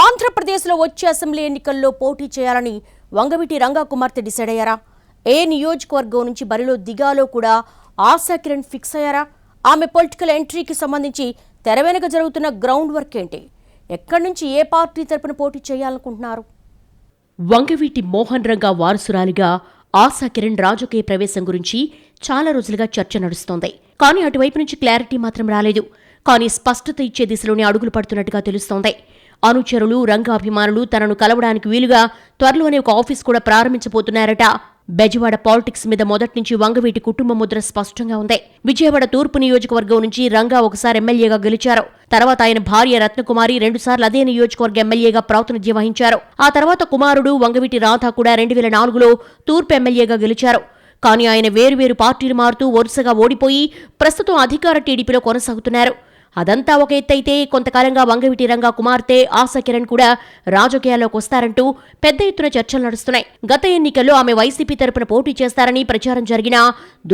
ఆంధ్రప్రదేశ్లో వచ్చే అసెంబ్లీ ఎన్నికల్లో పోటీ చేయాలని వంగవీటి రంగా కుమార్తె డిసైడ్ అయ్యారా? ఏ నియోజకవర్గం నుంచి బరిలో దిగాలో కూడా ఆశా కిరణ్ ఫిక్స్ అయ్యారా? ఆమె పొలిటికల్ ఎంట్రీకి సంబంధించి తెర వెనుక జరుగుతున్న గ్రౌండ్ వర్క్ ఏంటి? ఎక్కడి నుంచి ఏ పార్టీ తరపున పోటీ చేయాలనుకుంటున్నారు? వంగవీటి మోహన్ రంగా వారసురాలిగా ఆశా కిరణ్ రాజకీయ ప్రవేశం గురించి చాలా రోజులుగా చర్చ నడుస్తోంది. కానీ అటువైపు నుంచి క్లారిటీ మాత్రం రాలేదు. కానీ స్పష్టత ఇచ్చే దిశలోనే అడుగులు పడుతున్నట్టుగా తెలుస్తోంది. అనుచరులు, రంగాభిమానులు తనను కలవడానికి వీలుగా త్వరలోనే ఒక ఆఫీస్ కూడా ప్రారంభించబోతున్నారట. బెజవాడ పాలిటిక్స్ మీద మొదటి నుంచి వంగవీటి కుటుంబ ముద్ర స్పష్టంగా ఉంది. విజయవాడ తూర్పు నియోజకవర్గం నుంచి రంగా ఒకసారి ఎమ్మెల్యేగా గెలిచారు. తర్వాత ఆయన భార్య రత్నకుమారి 2 సార్లు అదే నియోజకవర్గ ఎమ్మెల్యేగా ప్రాతినిధ్యం వహించారు. ఆ తర్వాత కుమారుడు వంగవీటి రాధ కూడా 2004లో తూర్పు ఎమ్మెల్యేగా గెలిచారు. కానీ ఆయన వేరువేరు పార్టీలు మారుతూ వరుసగా ఓడిపోయి ప్రస్తుతం అధికార టీడీపీలో కొనసాగుతున్నారు. అదంతా ఒక ఎత్తైతే కొంతకాలంగా వంగవీటి రంగా కుమార్తె ఆశా కిరణ్ కూడా రాజకీయాల్లోకి వస్తారంటూ పెద్ద ఎత్తున చర్చలు నడుస్తున్నాయి. గత ఎన్నికల్లో ఆమె వైసీపీ తరపున పోటీ చేస్తారని ప్రచారం జరిగినా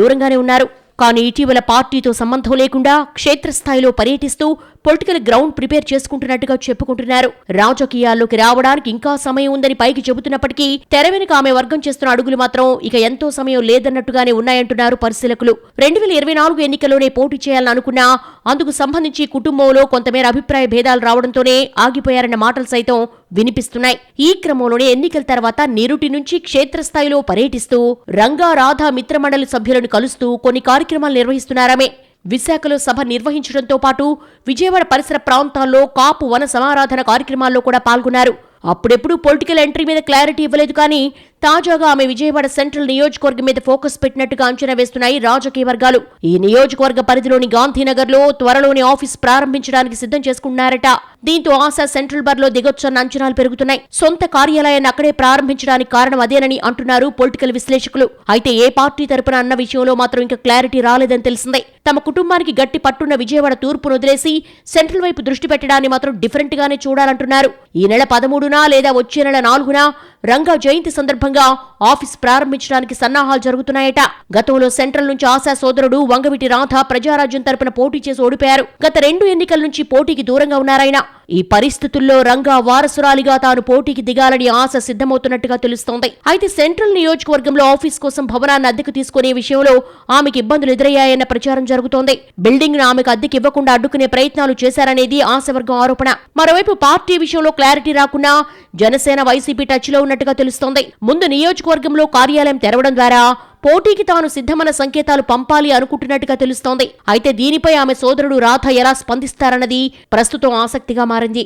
దూరంగానే ఉన్నారు. కానీ ఇటీవల పార్టీతో సంబంధం లేకుండా క్షేత్రస్థాయిలో పర్యటిస్తూ పొలిటికల్ గ్రౌండ్ ప్రిపేర్ చేసుకుంటున్నట్టుగా చెప్పుకుంటున్నారు. రాజకీయాల్లోకి రావడానికి ఇంకా సమయం ఉందని పైకి చెబుతున్నప్పటికీ తెర వెనుక ఆమె వర్గం చేస్తున్న అడుగులు మాత్రం ఇక ఎంతో సమయం లేదన్నట్టుగానే ఉన్నాయంటున్నారు పరిశీలకులు. 2024 ఎన్నికల్లోనే పోటీ చేయాలని అనుకున్నా అందుకు సంబంధించి కుటుంబంలో కొంతమేర అభిప్రాయ భేదాలు రావడంతోనే ఆగిపోయారన్న మాటలు సైతం వినిపిస్తున్నాయి. ఈ క్రమంలోనే ఎన్నికల తర్వాత నిరుటి నుంచి క్షేత్రస్థాయిలో పర్యటిస్తూ రంగా రాధా మిత్రమండలి సభ్యులను కలుస్తూ కొన్ని కార్యక్రమాలు నిర్వహిస్తున్నారామే. విశాఖలో సభ నిర్వహించడంతో పాటు విజయవాడ పరిసర ప్రాంతాల్లో కాపు వన సమారాధన కార్యక్రమాల్లో కూడా పాల్గొన్నారు. అప్పుడెప్పుడు పొలిటికల్ ఎంట్రీ మీద క్లారిటీ ఇవ్వలేదు. కానీ తాజాగా ఆమె విజయవాడ సెంట్రల్ నియోజకవర్గం మీద ఫోకస్ పెట్టినట్టుగా అంచనా వేస్తున్నాయి రాజకీయ వర్గాలు. ఈ నియోజకవర్గ పరిధిలోని గాంధీనగర్లో త్వరలోని ఆఫీస్ ప్రారంభించడానికి సిద్ధం చేసుకున్నారట. దీంతో ఆశా సెంట్రల్ బర్లో దిగొచ్చన్న అంచనాలు పెరుగుతున్నాయి. సొంత కార్యాలయాన్ని అక్కడే ప్రారంభించడానికి కారణం అదేనని అంటున్నారు పొలిటికల్ విశ్లేషకులు. అయితే ఏ పార్టీ తరపున అన్న విషయంలో మాత్రం ఇంకా క్లారిటీ రాలేదని తెలిసిందే. తమ కుటుంబానికి గట్టి పట్టున్న విజయవాడ తూర్పును వదిలేసి సెంట్రల్ వైపు దృష్టి పెట్టడాన్ని మాత్రం డిఫరెంట్ గానే చూడాలంటున్నారు. ఈ నెల 13న లేదా వచ్చే నెల 4న రంగా జయంతి సందర్భంగా ఆఫీస్ ప్రారంభించడానికి సన్నాహాలు జరుగుతున్నాయట. గతంలో సెంట్రల్ నుంచి ఆశా సోదరుడు వంగవీటి రాధ ప్రజారాజ్యం తరపున పోటీ చేసి ఓడిపోయారు. గత 2 ఎన్నికల నుంచి పోటీకి దూరంగా ఉన్నారాయన. ఈ పరిస్థితుల్లో రంగా వారసురాలిగా తాను పోటీకి దిగాలని ఆశ సిద్ధమవుతున్నట్టుగా తెలుస్తోంది. అయితే సెంట్రల్ నియోజకవర్గంలో ఆఫీస్ కోసం భవనాన్ని అద్దెకు తీసుకునే విషయంలో ఆమెకు ఇబ్బందులు ఎదురయ్యాయన్న ప్రచారం జరుగుతోంది. బిల్డింగ్ ను ఆమెకు అద్దెకి ఇవ్వకుండా అడ్డుకునే ప్రయత్నాలు చేశారనేది ఆశవర్గం ఆరోపణ. మరోవైపు పార్టీ విషయంలో క్లారిటీ రాకున్నా జనసేన, వైసీపీ టచ్ లో ఉన్నట్టుగా తెలుస్తోంది. ముందు నియోజకవర్గంలో కార్యాలయం తెరవడం ద్వారా పోటీకి తాను సిద్ధమన్న సంకేతాలు పంపాలి అనుకుంటున్నట్టుగా తెలుస్తోంది. అయితే దీనిపై ఆమె సోదరుడు రాధ ఎలా స్పందిస్తారన్నది ప్రస్తుతం ఆసక్తిగా మారింది.